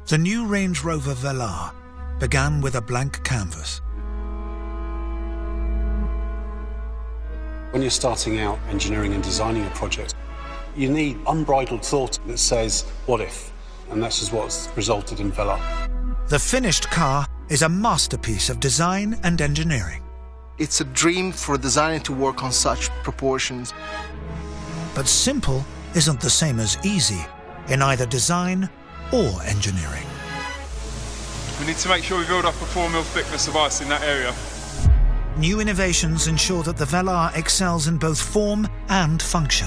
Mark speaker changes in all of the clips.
Speaker 1: The new Range Rover Velar began with a blank canvas.
Speaker 2: When you're starting out engineering and designing a project, you need unbridled thought that says, what if? And that's just what's resulted in Velar.
Speaker 1: The finished car is a masterpiece of design and engineering.
Speaker 3: It's a dream for a designer to work on such proportions.
Speaker 1: But simple isn't the same as easy in either design or engineering.
Speaker 4: We need to make sure we build up a 4 mil thickness of ice in that area.
Speaker 1: New innovations ensure that the Velar excels in both form and function.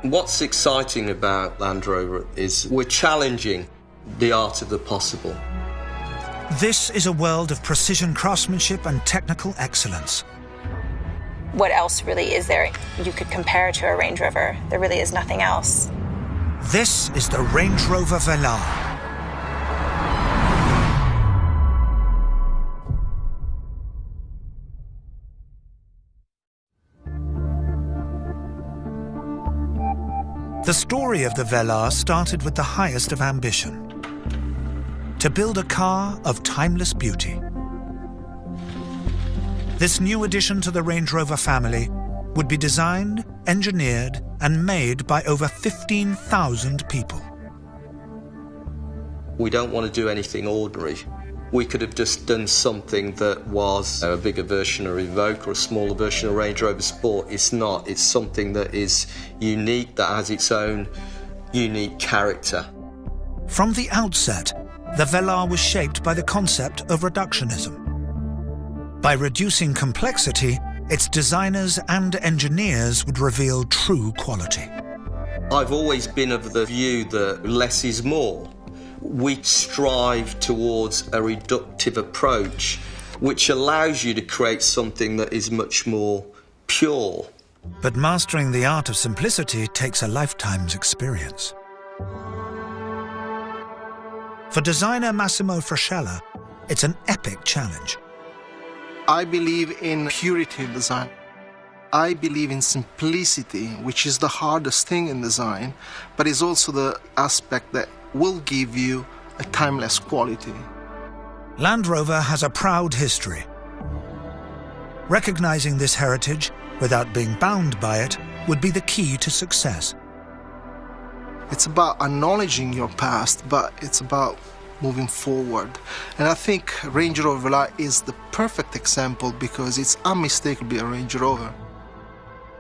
Speaker 5: What's exciting about Land Rover is we're challenging the art of the possible.
Speaker 1: This is a world of precision craftsmanship and technical excellence.
Speaker 6: What else really is there you could compare to a Range Rover? There really is nothing else.
Speaker 1: This is the Range Rover Velar. The story of the Velar started with the highest of ambition: to build a car of timeless beauty. This new addition to the Range Rover family would be designed, engineered, and made by over 15,000 people.
Speaker 5: We don't want to do anything ordinary. We could have just done something that was a bigger version of Evoque or a smaller version of Range Rover Sport. It's not. It's something that is unique, that has its own unique character.
Speaker 1: From the outset, the Velar was shaped by the concept of reductionism. By reducing complexity, its designers and engineers would reveal true quality.
Speaker 5: I've always been of the view that less is more. We strive towards a reductive approach, which allows you to create something that is much more pure.
Speaker 1: But mastering the art of simplicity takes a lifetime's experience. For designer Massimo Frascella, it's an epic challenge.
Speaker 3: I believe in purity in design. I believe in simplicity, which is the hardest thing in design, but is also the aspect that will give you a timeless quality.
Speaker 1: Land Rover has a proud history. Recognizing this heritage without being bound by it would be the key to success.
Speaker 3: It's about acknowledging your past, but it's about moving forward. And I think Range Rover Velar is the perfect example because it's unmistakably a Range Rover.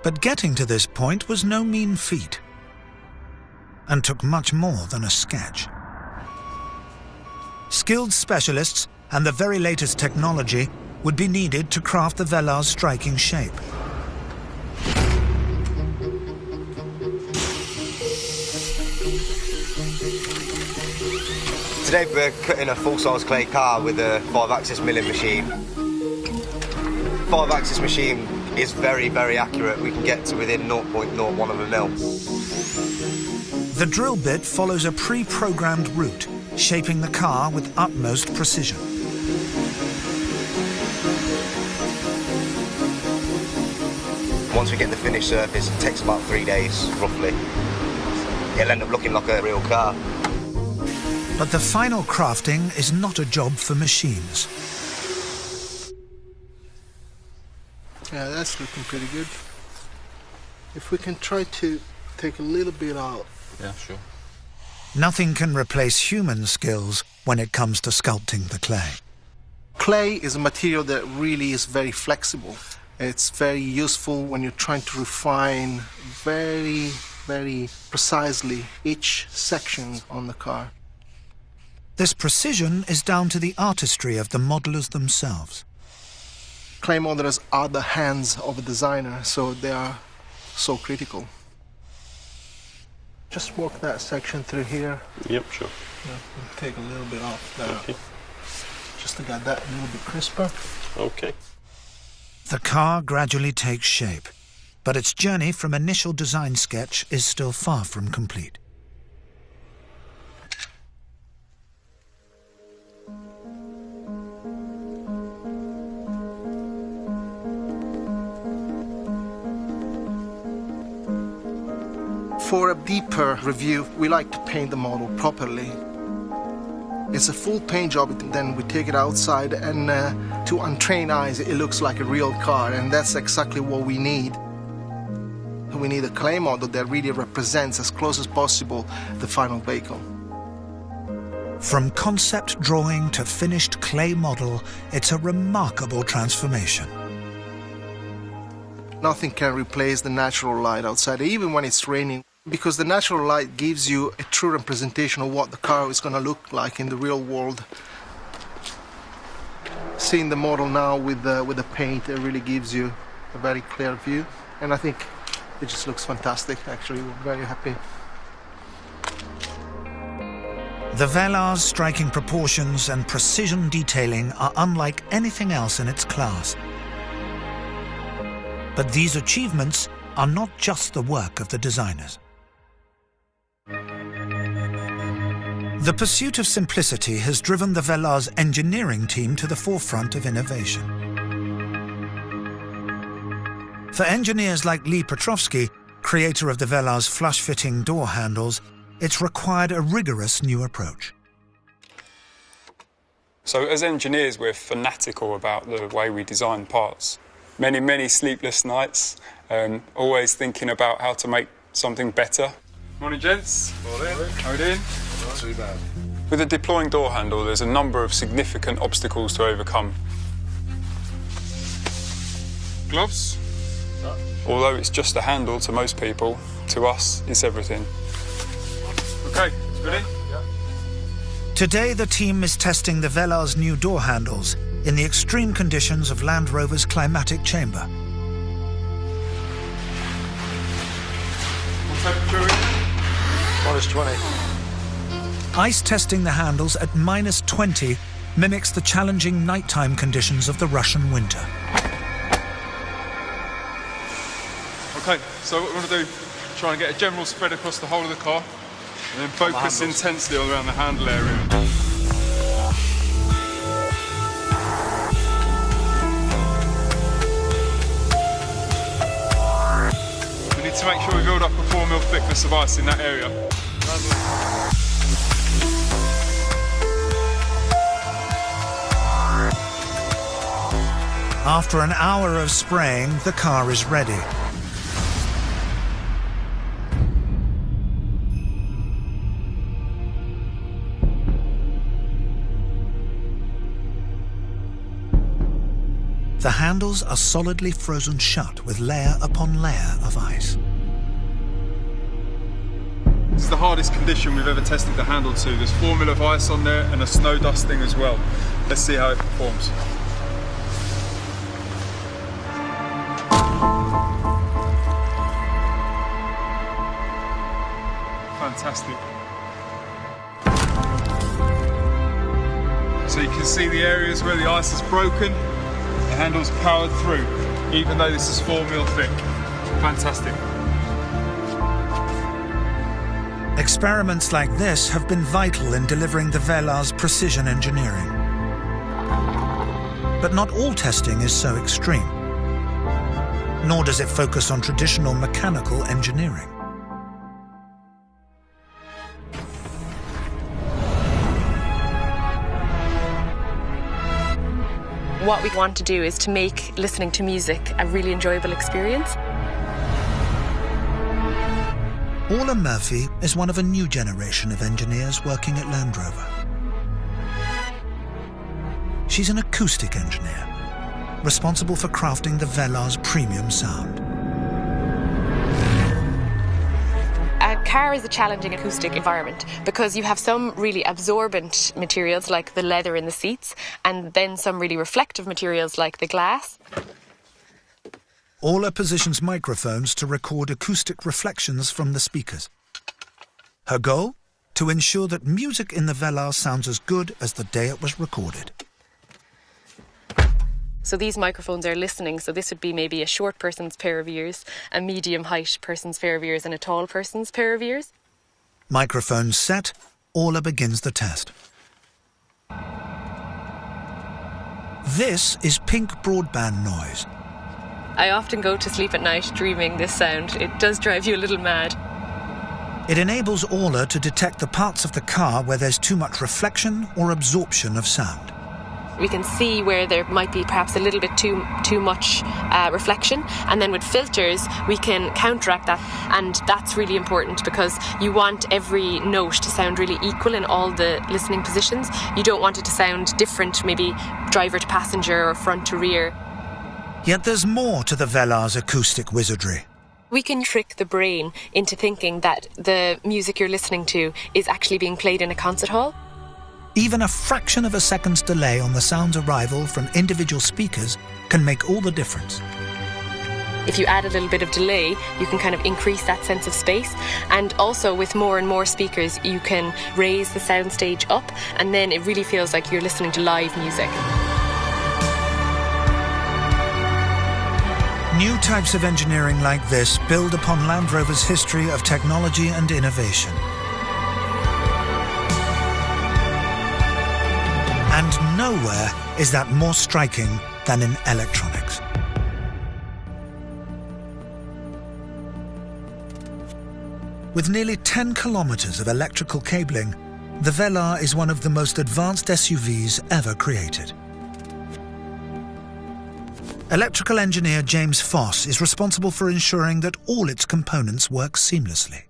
Speaker 1: But getting to this point was no mean feat, and took much more than a sketch. Skilled specialists and the very latest technology would be needed to craft the Velar's striking shape.
Speaker 7: Today we're cutting a full-size clay car with a 5-axis milling machine. 5-axis machine is very, very accurate. We can get to within 0.01 of a mil.
Speaker 1: The drill bit follows a pre-programmed route, shaping the car with utmost precision.
Speaker 7: Once we get the finished surface, it takes about 3 days, roughly. It'll end up looking like a real car.
Speaker 1: But the final crafting is not a job for machines.
Speaker 3: Yeah, that's looking pretty good. If we can try to take a little bit out.
Speaker 2: Yeah, sure.
Speaker 1: Nothing can replace human skills when it comes to sculpting the clay.
Speaker 3: Clay is a material that really is very flexible. It's very useful when you're trying to refine very, very precisely each section on the car.
Speaker 1: This precision is down to the artistry of the modelers themselves.
Speaker 3: Clay modelers are the hands of a designer, so they are so critical. Just work that section through here.
Speaker 2: Yep, sure.
Speaker 3: Yeah, we'll take a little bit off there.
Speaker 2: Okay.
Speaker 3: Just to get that a little bit crisper.
Speaker 2: Okay.
Speaker 1: The car gradually takes shape, but its journey from initial design sketch is still far from complete.
Speaker 3: For a deeper review, we like to paint the model properly. It's a full paint job, then we take it outside and to untrained eyes it looks like a real car, and that's exactly what we need. We need a clay model that really represents as close as possible the final vehicle.
Speaker 1: From concept drawing to finished clay model, it's a remarkable transformation.
Speaker 3: Nothing can replace the natural light outside, even when it's raining, because the natural light gives you a true representation of what the car is going to look like in the real world. Seeing the model now with the paint, it really gives you a very clear view, and I think it just looks fantastic. Actually, we're very happy.
Speaker 1: The Velar's striking proportions and precision detailing are unlike anything else in its class. But these achievements are not just the work of the designers. The pursuit of simplicity has driven the Velar's engineering team to the forefront of innovation. For engineers like Lee Petrovsky, creator of the Velar's flush-fitting door handles, it's required a rigorous new approach.
Speaker 4: So as engineers, we're fanatical about the way we design parts. Many sleepless nights, always thinking about how to make something better. Morning, gents. Morning. How are we doing?
Speaker 2: Not too bad.
Speaker 4: With a deploying door handle, there's a number of significant obstacles to overcome. Gloves? No. Although it's just a handle to most people, to us, it's everything. Okay, ready? Yeah.
Speaker 1: Today, the team is testing the Velar's new door handles in the extreme conditions of Land Rover's climatic chamber.
Speaker 4: What temperature is it?
Speaker 7: -20.
Speaker 1: Ice testing the handles at -20 mimics the challenging nighttime conditions of the Russian winter.
Speaker 4: Okay, so what we're going to do, try and get a general spread across the whole of the car, and then focus intensely around the handle area. We need to make sure we build up a 4 mm thickness of ice in that area.
Speaker 1: After an hour of spraying, the car is ready. The handles are solidly frozen shut with layer upon layer of ice.
Speaker 4: This is the hardest condition we've ever tested the handle to. There's 4 mm of ice on there and a snow dusting as well. Let's see how it performs. Fantastic. So you can see the areas where the ice is broken. The handle's powered through, even though this is 4 mm thick. Fantastic.
Speaker 1: Experiments like this have been vital in delivering the Velar's precision engineering. But not all testing is so extreme, nor does it focus on traditional mechanical engineering.
Speaker 8: What we want to do is to make listening to music a really enjoyable experience.
Speaker 1: Orla Murphy is one of a new generation of engineers working at Land Rover. She's an acoustic engineer, responsible for crafting the Velar's premium sound.
Speaker 8: A car is a challenging acoustic environment because you have some really absorbent materials like the leather in the seats and then some really reflective materials like the glass.
Speaker 1: Orla positions microphones to record acoustic reflections from the speakers. Her goal? To ensure that music in the Velar sounds as good as the day it was recorded.
Speaker 8: So these microphones are listening, so this would be maybe a short person's pair of ears, a medium height person's pair of ears and a tall person's pair of ears.
Speaker 1: Microphones set, Orla begins the test. This is pink broadband noise.
Speaker 8: I often go to sleep at night dreaming this sound. It does drive you a little mad.
Speaker 1: It enables Aula to detect the parts of the car where there's too much reflection or absorption of sound.
Speaker 8: We can see where there might be perhaps a little bit too much reflection, and then with filters we can counteract that, and that's really important because you want every note to sound really equal in all the listening positions. You don't want it to sound different, maybe driver to passenger or front to rear.
Speaker 1: Yet there's more to the Velar's acoustic wizardry.
Speaker 8: We can trick the brain into thinking that the music you're listening to is actually being played in a concert hall.
Speaker 1: Even a fraction of a second's delay on the sound's arrival from individual speakers can make all the difference.
Speaker 8: If you add a little bit of delay, you can kind of increase that sense of space. And also with more and more speakers, you can raise the sound stage up, and then it really feels like you're listening to live music.
Speaker 1: New types of engineering like this build upon Land Rover's history of technology and innovation. And nowhere is that more striking than in electronics. With nearly 10 kilometers of electrical cabling, the Velar is one of the most advanced SUVs ever created. Electrical engineer James Foss is responsible for ensuring that all its components work seamlessly.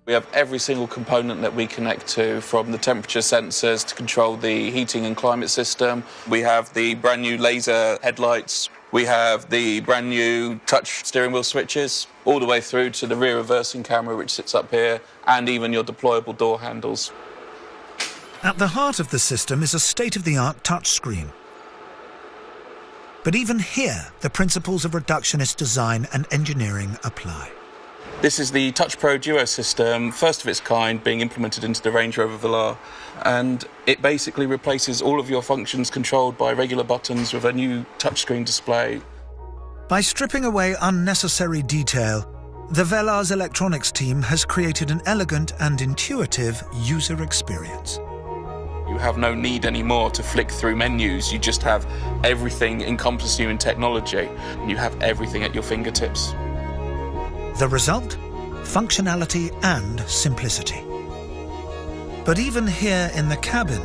Speaker 9: We have every single component that we connect to, from the temperature sensors to control the heating and climate system. We have the brand new laser headlights. We have the brand new touch steering wheel switches, all the way through to the rear reversing camera, which sits up here, and even your deployable door handles.
Speaker 1: At the heart of the system is a state-of-the-art touchscreen. But even here, the principles of reductionist design and engineering apply.
Speaker 9: This is the Touch Pro Duo system, first of its kind, being implemented into the Range Rover Velar, and it basically replaces all of your functions controlled by regular buttons with a new touchscreen display.
Speaker 1: By stripping away unnecessary detail, the Velar's electronics team has created an elegant and intuitive user experience.
Speaker 9: You have no need anymore to flick through menus. You just have everything encompassing you in technology, and you have everything at your fingertips.
Speaker 1: The result? Functionality and simplicity. But even here in the cabin,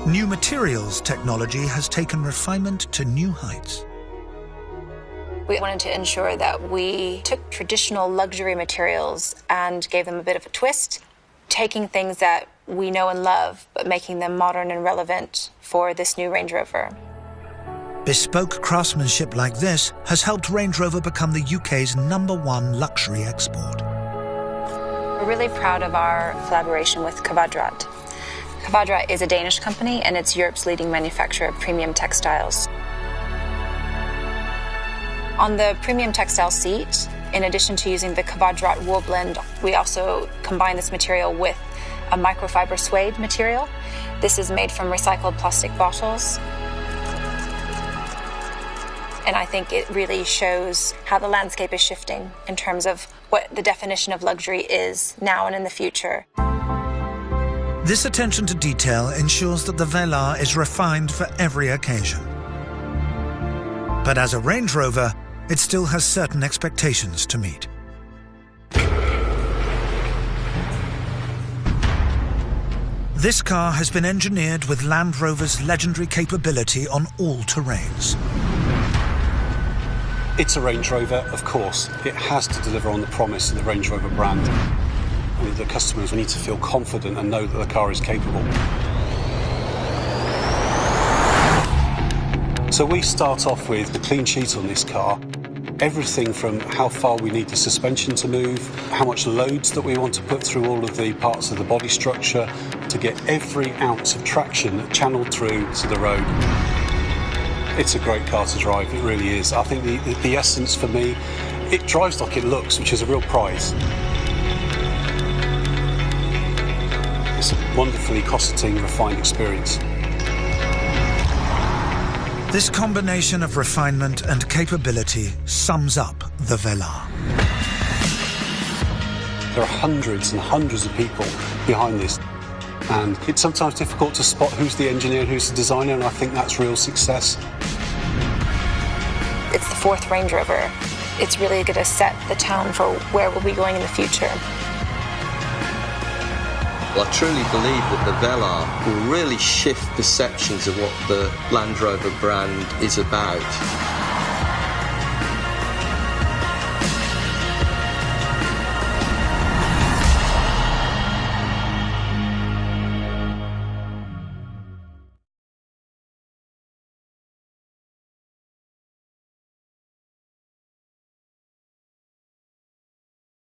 Speaker 1: new materials technology has taken refinement to new heights.
Speaker 6: We wanted to ensure that we took traditional luxury materials and gave them a bit of a twist, taking things that we know and love, but making them modern and relevant for this new Range Rover.
Speaker 1: Bespoke craftsmanship like this has helped Range Rover become the UK's #1 luxury export.
Speaker 6: We're really proud of our collaboration with Kvadrat. Kvadrat is a Danish company, and it's Europe's leading manufacturer of premium textiles. On the premium textile seat, in addition to using the Kvadrat wool blend, we also combine this material with a microfiber suede material. This is made from recycled plastic bottles. And I think it really shows how the landscape is shifting in terms of what the definition of luxury is now and in the future.
Speaker 1: This attention to detail ensures that the Velar is refined for every occasion. But as a Range Rover, it still has certain expectations to meet. This car has been engineered with Land Rover's legendary capability on all terrains.
Speaker 2: It's a Range Rover, of course. It has to deliver on the promise of the Range Rover brand. And the customers need to feel confident and know that the car is capable. So we start off with a clean sheet on this car. Everything from how far we need the suspension to move, how much loads that we want to put through all of the parts of the body structure to get every ounce of traction channeled through to the road. It's a great car to drive, it really is. I think the essence for me, it drives like it looks, which is a real prize. It's a wonderfully cosseting, refined experience.
Speaker 1: This combination of refinement and capability sums up the Velar.
Speaker 2: There are hundreds and hundreds of people behind this, and it's sometimes difficult to spot who's the engineer and who's the designer, and I think that's real success.
Speaker 6: It's the 4th Range Rover. It's really going to set the tone for where we'll be going in the future.
Speaker 5: Well, I truly believe that the Velar will really shift perceptions of what the Land Rover brand is about.